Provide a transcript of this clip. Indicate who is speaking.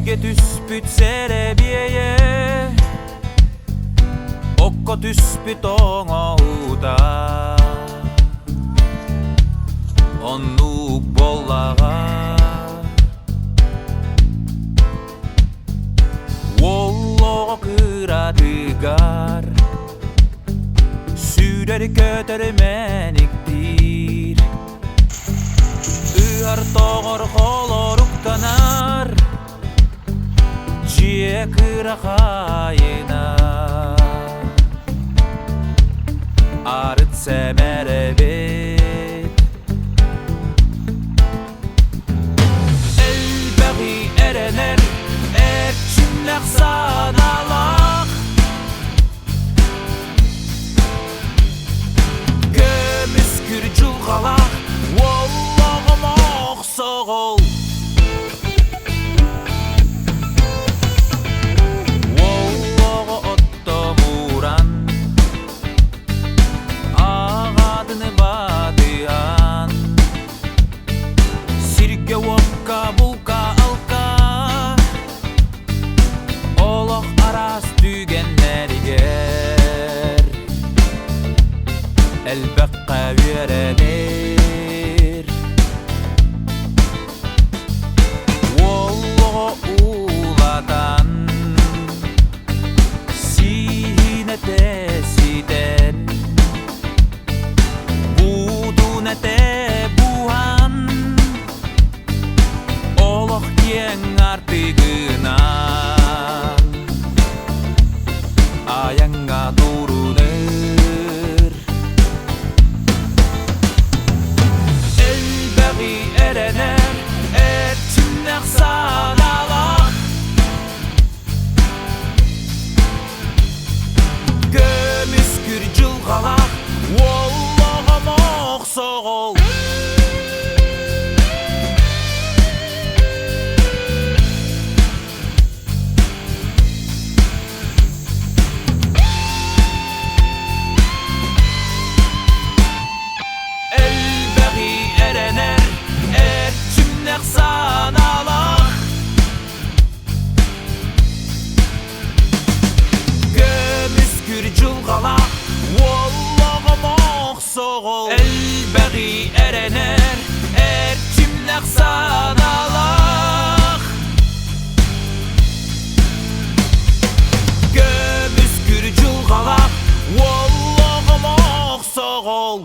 Speaker 1: Sirge түспүт серебие Окко түспүт оңоуда Оннук боллага Оллого кырадыгар Сүрер көтөрмәниктир Ыар тогор холоруктанар Жие кырахайына Арыт сәмәребет Элбәғи әрәнәр Әрчімләқ саналақ Көміскүр жылғалақ Оллағым оқсоғыл Оллағы оттомуран Ағадыны бадыян Сирге оққа бұлқа алқа Олық арас түгеннәрігер Әлбәққа веренер Олығы улатан Сиіне тәсиден Будуна тә буан Олық ең артығынан Аяңа дұрыныр Әлбәғи әрәнәр Әрчімнәқ саналақ Көміскүр жылғалақ Оллағым оқсоғыл Әлбәғи әрәнәр Әрчімнәқ саналақ Көміскүр жылғалақ Оллағым оқсоғыл Әлбәғи әрәнәр Әрчімнәқ саналақ Көміскүр жылғалақ Оллағым оқсоғыл